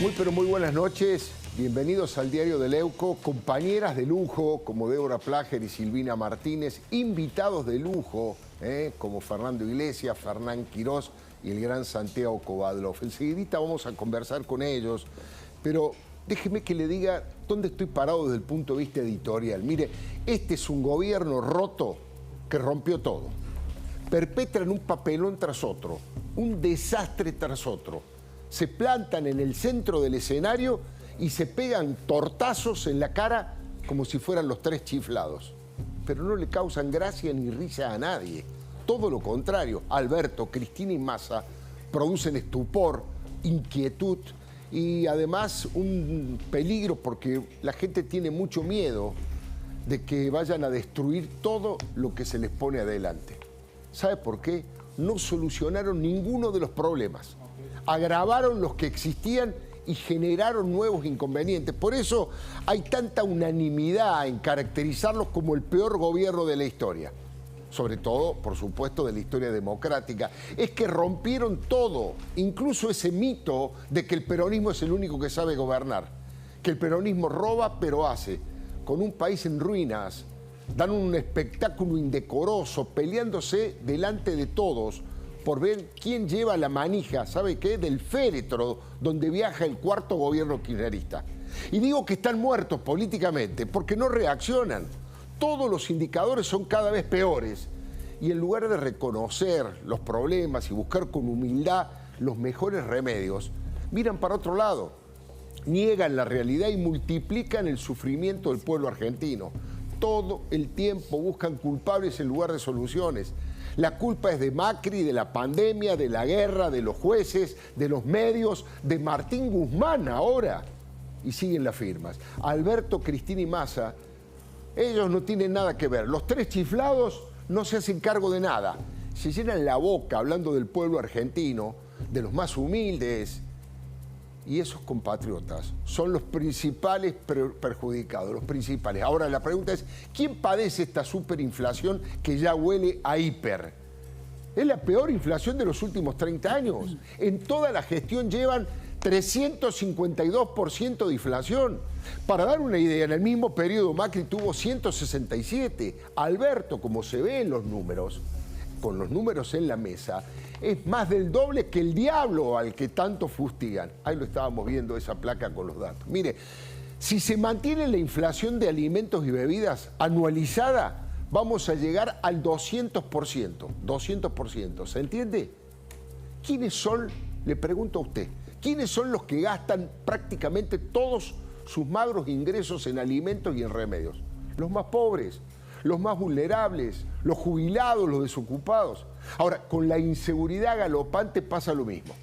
Muy pero muy buenas noches, bienvenidos al Diario de Leuco, compañeras de lujo como Débora Plager y Silvina Martínez, invitados de lujo como Fernando Iglesias, Fernán Quirós y el gran Santiago Kovadlov. Enseguidita vamos a conversar con ellos, pero déjeme que le diga dónde estoy parado desde el punto de vista editorial. Mire, este es un gobierno roto que rompió todo. Perpetran un papelón tras otro, un desastre tras otro. Se plantan en el centro del escenario y se pegan tortazos en la cara como si fueran los tres chiflados. Pero no le causan gracia ni risa a nadie. Todo lo contrario, Alberto, Cristina y Massa producen estupor, inquietud y además un peligro porque la gente tiene mucho miedo de que vayan a destruir todo lo que se les pone adelante. ¿Sabe por qué? No solucionaron ninguno de los problemas. Agravaron los que existían y generaron nuevos inconvenientes. Por eso hay tanta unanimidad en caracterizarlos como el peor gobierno de la historia. Sobre todo, por supuesto, de la historia democrática. Es que rompieron todo, incluso ese mito de que el peronismo es el único que sabe gobernar. Que el peronismo roba, pero hace. Con un país en ruinas, dan un espectáculo indecoroso, peleándose delante de todos, por ver quién lleva la manija, ¿sabe qué? Del féretro donde viaja el cuarto gobierno kirchnerista. Y digo que están muertos políticamente porque no reaccionan. Todos los indicadores son cada vez peores. Y en lugar de reconocer los problemas y buscar con humildad los mejores remedios, miran para otro lado. Niegan la realidad y multiplican el sufrimiento del pueblo argentino. Todo el tiempo buscan culpables en lugar de soluciones. La culpa es de Macri, de la pandemia, de la guerra, de los jueces, de los medios, de Martín Guzmán ahora. Y siguen las firmas. Alberto, Cristina y Massa, ellos no tienen nada que ver. Los tres chiflados no se hacen cargo de nada. Se llenan la boca hablando del pueblo argentino, de los más humildes. Y esos compatriotas son los principales perjudicados, los principales. Ahora la pregunta es, ¿quién padece esta superinflación que ya huele a hiper? Es la peor inflación de los últimos 30 años. En toda la gestión llevan 352% de inflación. Para dar una idea, en el mismo periodo Macri tuvo 167. Alberto, como se ve en los números, con los números en la mesa, es más del doble que el diablo al que tanto fustigan. Ahí lo estábamos viendo, esa placa con los datos. Mire, si se mantiene la inflación de alimentos y bebidas anualizada, vamos a llegar al 200%. 200%, ¿se entiende? ¿Quiénes son, le pregunto a usted, quiénes son los que gastan prácticamente todos sus magros ingresos en alimentos y en remedios? Los más pobres, los más vulnerables, los jubilados, los desocupados. Ahora, con la inseguridad galopante pasa lo mismo.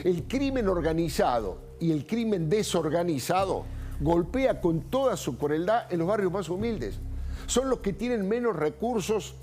El crimen organizado y el crimen desorganizado golpea con toda su crueldad en los barrios más humildes. Son los que tienen menos recursos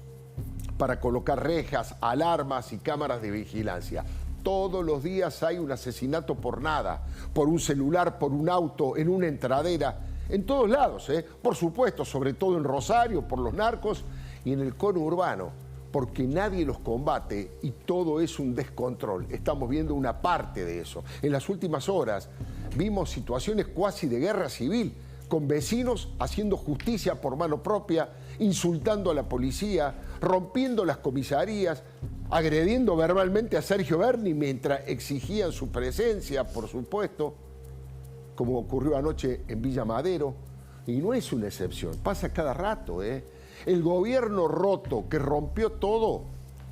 para colocar rejas, alarmas y cámaras de vigilancia. Todos los días hay un asesinato por nada, por un celular, por un auto, en una entradera. En todos lados, por supuesto, sobre todo en Rosario, por los narcos y en el cono urbano, porque nadie los combate y todo es un descontrol. Estamos viendo una parte de eso. En las últimas horas vimos situaciones cuasi de guerra civil, con vecinos haciendo justicia por mano propia, insultando a la policía, rompiendo las comisarías, agrediendo verbalmente a Sergio Berni mientras exigían su presencia, por supuesto, como ocurrió anoche en Villa Madero, y no es una excepción, pasa cada rato. El gobierno roto que rompió todo,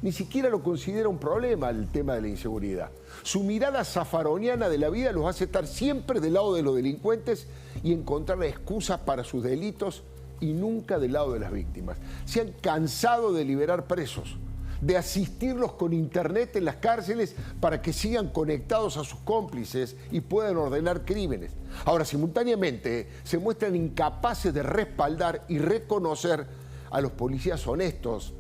ni siquiera lo considera un problema el tema de la inseguridad. Su mirada zafaroniana de la vida los hace estar siempre del lado de los delincuentes y encontrar excusas para sus delitos y nunca del lado de las víctimas. Se han cansado de liberar presos, de asistirlos con internet en las cárceles para que sigan conectados a sus cómplices y puedan ordenar crímenes. Ahora, simultáneamente, se muestran incapaces de respaldar y reconocer a los policías honestos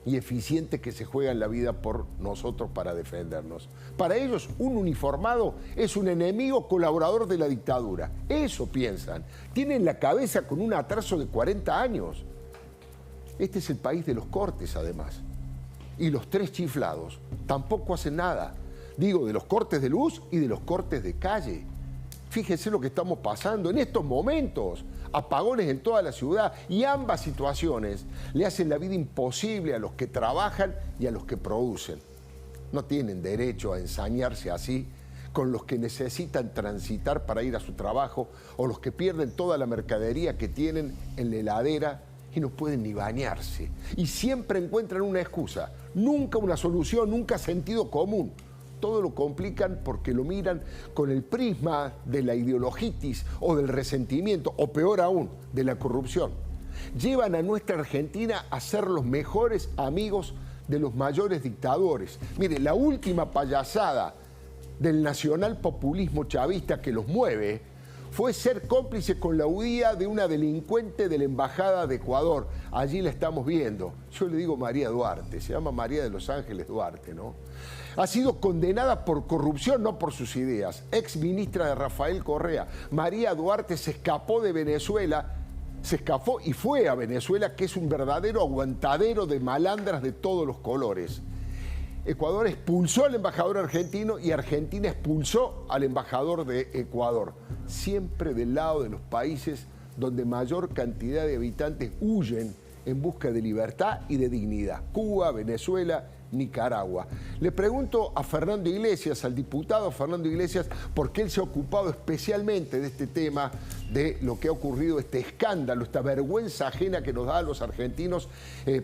y eficientes que se juegan la vida por nosotros para defendernos. Para ellos, un uniformado es un enemigo colaborador de la dictadura. Eso piensan. Tienen la cabeza con un atraso de 40 años. Este es el país de los cortes, además. Y los tres chiflados tampoco hacen nada. Digo, de los cortes de luz y de los cortes de calle. Fíjense lo que estamos pasando en estos momentos. Apagones en toda la ciudad y ambas situaciones le hacen la vida imposible a los que trabajan y a los que producen. No tienen derecho a ensañarse así con los que necesitan transitar para ir a su trabajo o los que pierden toda la mercadería que tienen en la heladera y no pueden ni bañarse. Y siempre encuentran una excusa, nunca una solución, nunca sentido común. Todo lo complican porque lo miran con el prisma de la ideologitis o del resentimiento, o peor aún, de la corrupción. Llevan a nuestra Argentina a ser los mejores amigos de los mayores dictadores. Mire, la última payasada del nacional populismo chavista que los mueve fue ser cómplice con la huida de una delincuente de la Embajada de Ecuador. Allí la estamos viendo. Yo le digo María Duarte, se llama María de los Ángeles Duarte, ¿no? Ha sido condenada por corrupción, no por sus ideas. Ex ministra de Rafael Correa. María Duarte se escapó de Venezuela, se escapó y fue a Venezuela, que es un verdadero aguantadero de malandras de todos los colores. Ecuador expulsó al embajador argentino y Argentina expulsó al embajador de Ecuador. Siempre del lado de los países donde mayor cantidad de habitantes huyen en busca de libertad y de dignidad. Cuba, Venezuela, Nicaragua. Le pregunto a Fernando Iglesias, al diputado Fernando Iglesias, porque él se ha ocupado especialmente de este tema, de lo que ha ocurrido, este escándalo, esta vergüenza ajena que nos da a los argentinos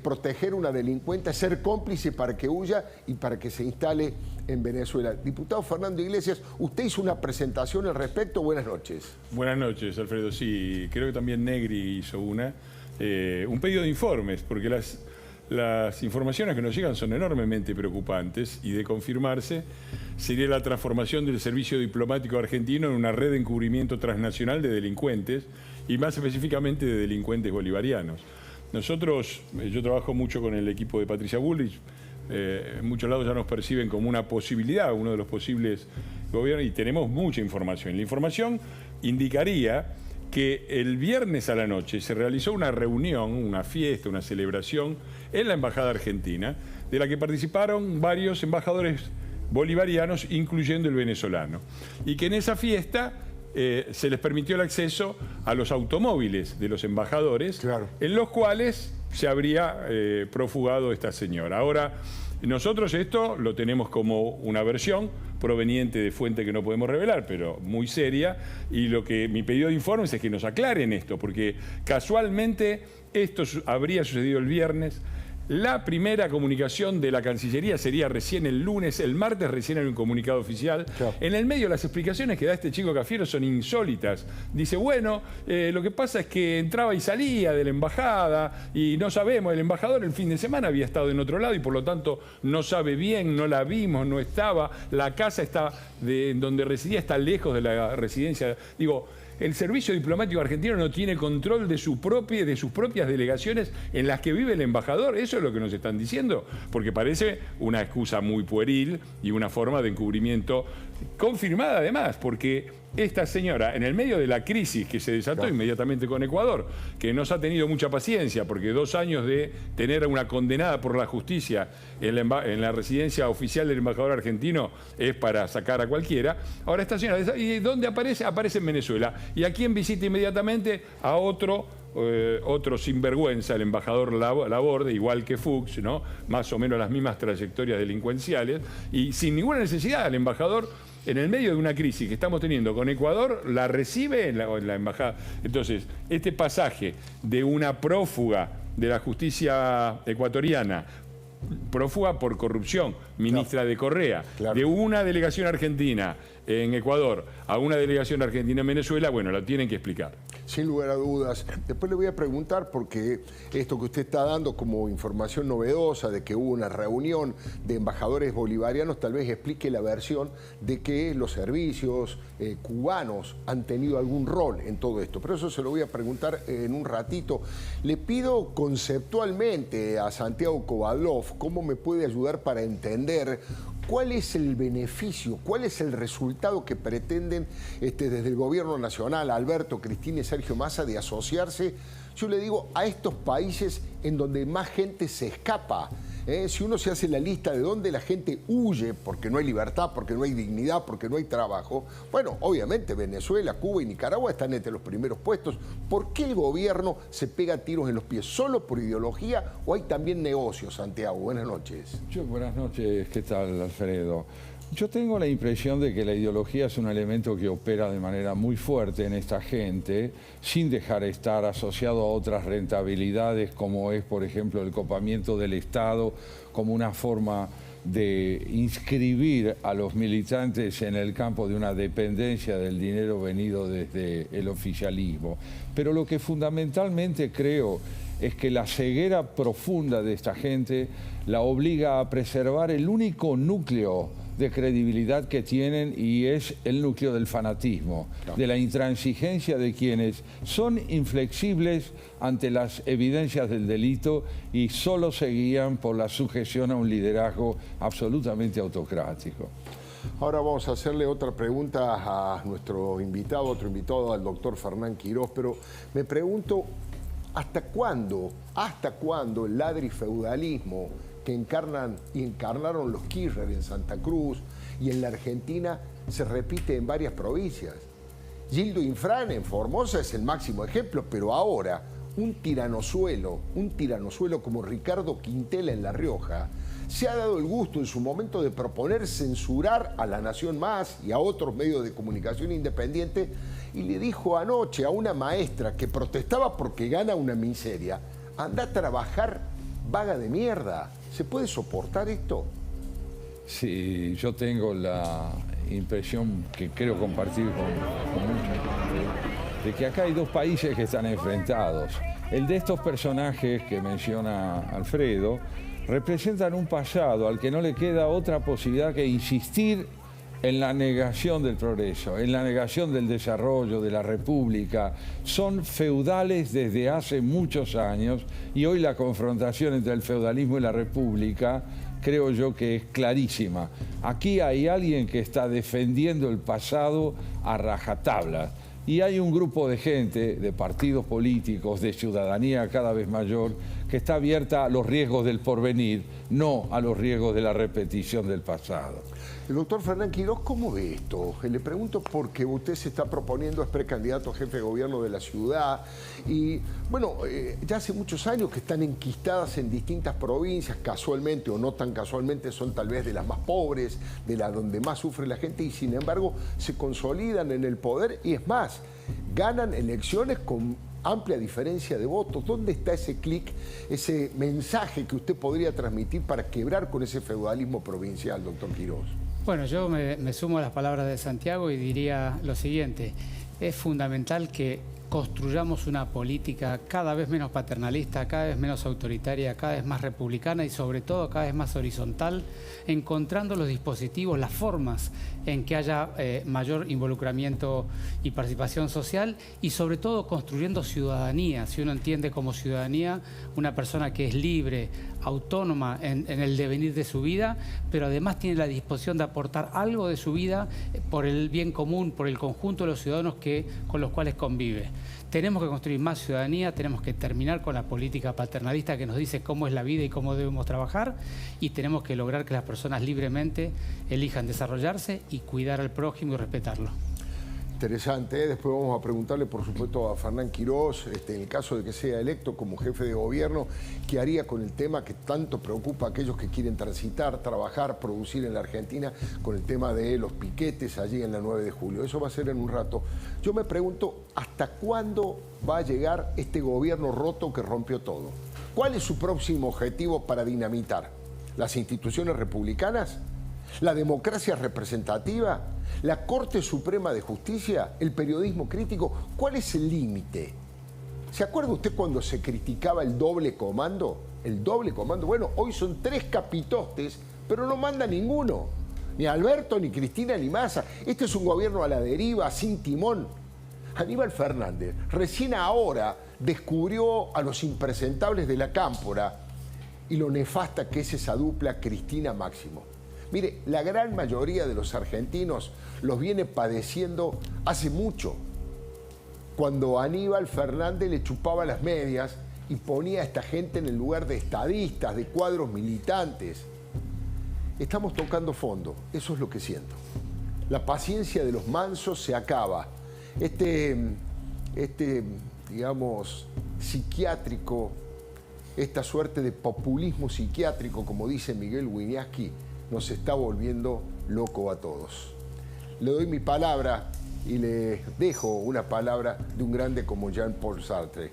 proteger a una delincuente, ser cómplice para que huya y para que se instale en Venezuela. Diputado Fernando Iglesias, usted hizo una presentación al respecto. Buenas noches. Buenas noches, Alfredo. Sí, creo que también Negri hizo un pedido de informes, porque las informaciones que nos llegan son enormemente preocupantes y de confirmarse sería la transformación del servicio diplomático argentino en una red de encubrimiento transnacional de delincuentes y más específicamente de delincuentes bolivarianos. Yo trabajo mucho con el equipo de Patricia Bullrich, en muchos lados ya nos perciben como una posibilidad, uno de los posibles gobiernos, y tenemos mucha información. La información indicaría que el viernes a la noche se realizó una reunión, una fiesta, una celebración en la Embajada Argentina, de la que participaron varios embajadores bolivarianos, incluyendo el venezolano. Y que en esa fiesta se les permitió el acceso a los automóviles de los embajadores, claro, en los cuales se habría profugado esta señora. Ahora, nosotros esto lo tenemos como una versión proveniente de fuente que no podemos revelar, pero muy seria, y mi pedido de informes es que nos aclaren esto, porque casualmente esto habría sucedido el viernes. La primera comunicación de la Cancillería sería recién el lunes, el martes recién hay un comunicado oficial. Claro. En el medio las explicaciones que da este chico Cafiero son insólitas. Dice, bueno, lo que pasa es que entraba y salía de la embajada y no sabemos, el embajador el fin de semana había estado en otro lado y por lo tanto no sabe bien, no la vimos, no estaba, la casa donde residía está lejos de la residencia. Digo, el servicio diplomático argentino no tiene control de sus propias delegaciones en las que vive el embajador. Eso es lo que nos están diciendo, porque parece una excusa muy pueril y una forma de encubrimiento confirmada además, porque esta señora, en el medio de la crisis que se desató inmediatamente con Ecuador, que nos ha tenido mucha paciencia, porque 2 años de tener a una condenada por la justicia en la residencia oficial del embajador argentino es para sacar a cualquiera. Ahora esta señora, ¿y dónde aparece? Aparece en Venezuela. ¿Y a quién visita inmediatamente? A otro sinvergüenza, el embajador Laborde, igual que Fuchs, ¿no? Más o menos las mismas trayectorias delincuenciales, y sin ninguna necesidad el embajador, en el medio de una crisis que estamos teniendo con Ecuador, la recibe en la embajada. Entonces, este pasaje de una prófuga de la justicia ecuatoriana, prófuga por corrupción, ministra de Correa, de una delegación argentina en Ecuador a una delegación argentina en Venezuela, bueno, la tienen que explicar. Sin lugar a dudas. Después le voy a preguntar, porque esto que usted está dando como información novedosa de que hubo una reunión de embajadores bolivarianos, tal vez explique la versión de que los servicios cubanos han tenido algún rol en todo esto. Pero eso se lo voy a preguntar en un ratito. Le pido conceptualmente a Santiago Kovadlov cómo me puede ayudar para entender ¿cuál es el beneficio, cuál es el resultado que pretenden desde el gobierno nacional, Alberto, Cristina y Sergio Massa, de asociarse, yo le digo, a estos países en donde más gente se escapa? Si uno se hace la lista de dónde la gente huye porque no hay libertad, porque no hay dignidad, porque no hay trabajo, bueno, obviamente Venezuela, Cuba y Nicaragua están entre los primeros puestos. ¿Por qué el gobierno se pega tiros en los pies? ¿Solo por ideología o hay también negocios, Santiago? Buenas noches. Buenas noches, ¿qué tal, Alfredo? Yo tengo la impresión de que la ideología es un elemento que opera de manera muy fuerte en esta gente, sin dejar estar asociado a otras rentabilidades, como es, por ejemplo, el copamiento del Estado, como una forma de inscribir a los militantes en el campo de una dependencia del dinero venido desde el oficialismo. Pero lo que fundamentalmente creo es que la ceguera profunda de esta gente la obliga a preservar el único núcleo de credibilidad que tienen, y es el núcleo del fanatismo, de la intransigencia de quienes son inflexibles ante las evidencias del delito y solo se guían por la sujeción a un liderazgo absolutamente autocrático. Ahora vamos a hacerle otra pregunta a nuestro invitado, otro invitado, al doctor Fernán Quirós, pero me pregunto, ¿hasta cuándo el ladrifeudalismo que encarnaron los Kirchner en Santa Cruz y en la Argentina se repite en varias provincias? Gildo Infran en Formosa es el máximo ejemplo, pero ahora un tiranozuelo como Ricardo Quintela en La Rioja se ha dado el gusto en su momento de proponer censurar a La Nación Más y a otros medios de comunicación independiente, y le dijo anoche a una maestra que protestaba porque gana una miseria: anda a trabajar, vaga de mierda. ¿Se puede soportar esto? Sí, yo tengo la impresión, que creo compartir con mucha gente, de que acá hay dos países que están enfrentados. El de estos personajes que menciona Alfredo representan un pasado al que no le queda otra posibilidad que insistir en la negación del progreso, en la negación del desarrollo de la República. Son feudales desde hace muchos años, y hoy la confrontación entre el feudalismo y la República creo yo que es clarísima. Aquí hay alguien que está defendiendo el pasado a rajatabla, y hay un grupo de gente, de partidos políticos, de ciudadanía cada vez mayor, que está abierta a los riesgos del porvenir, no a los riesgos de la repetición del pasado. El doctor Fernán Quirós, ¿cómo ve esto? Le pregunto porque usted se está proponiendo, es precandidato a jefe de gobierno de la ciudad, y bueno, ya hace muchos años que están enquistadas en distintas provincias, casualmente o no tan casualmente son tal vez de las más pobres, de las donde más sufre la gente, y sin embargo se consolidan en el poder, y es más, ganan elecciones con amplia diferencia de votos. ¿Dónde está ese clic, ese mensaje que usted podría transmitir para quebrar con ese feudalismo provincial, doctor Quirós? Bueno, yo me sumo a las palabras de Santiago y diría lo siguiente: es fundamental que construyamos una política cada vez menos paternalista, cada vez menos autoritaria, cada vez más republicana y sobre todo cada vez más horizontal, encontrando los dispositivos, las formas en que haya mayor involucramiento y participación social, y sobre todo construyendo ciudadanía. Si uno entiende como ciudadanía una persona que es libre, autónoma en el devenir de su vida, pero además tiene la disposición de aportar algo de su vida por el bien común, por el conjunto de los ciudadanos con los cuales convive. Tenemos que construir más ciudadanía, tenemos que terminar con la política paternalista que nos dice cómo es la vida y cómo debemos trabajar, y tenemos que lograr que las personas libremente elijan desarrollarse y cuidar al prójimo y respetarlo. Interesante, ¿eh? Después vamos a preguntarle, por supuesto, a Fernán Quirós, en el caso de que sea electo como jefe de gobierno, qué haría con el tema que tanto preocupa a aquellos que quieren transitar, trabajar, producir en la Argentina, con el tema de los piquetes allí en la 9 de julio. Eso va a ser en un rato. Yo me pregunto, ¿hasta cuándo va a llegar este gobierno roto que rompió todo? ¿Cuál es su próximo objetivo para dinamitar? ¿Las instituciones republicanas? ¿La democracia representativa? ¿La Corte Suprema de Justicia? ¿El periodismo crítico? ¿Cuál es el límite? ¿Se acuerda usted cuando se criticaba el doble comando? El doble comando, bueno, hoy son 3 capitostes, pero no manda ninguno. Ni Alberto, ni Cristina, ni Massa. Este es un gobierno a la deriva, sin timón. Aníbal Fernández recién ahora descubrió a los impresentables de la Cámpora y lo nefasta que es esa dupla Cristina-Máximo. Mire, la gran mayoría de los argentinos los viene padeciendo hace mucho, cuando Aníbal Fernández le chupaba las medias y ponía a esta gente en el lugar de estadistas, de cuadros militantes. Estamos tocando fondo, eso es lo que siento. La paciencia de los mansos se acaba. Digamos, psiquiátrico, esta suerte de populismo psiquiátrico, como dice Miguel Wieniawski, nos está volviendo loco a todos. Le doy mi palabra y le dejo una palabra de un grande como Jean-Paul Sartre.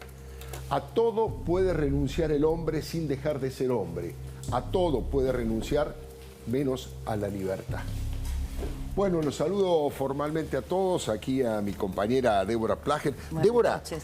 A todo puede renunciar el hombre sin dejar de ser hombre. A todo puede renunciar menos a la libertad. Bueno, los saludo formalmente a todos, aquí a mi compañera Débora Plager. Buenas Débora, noches.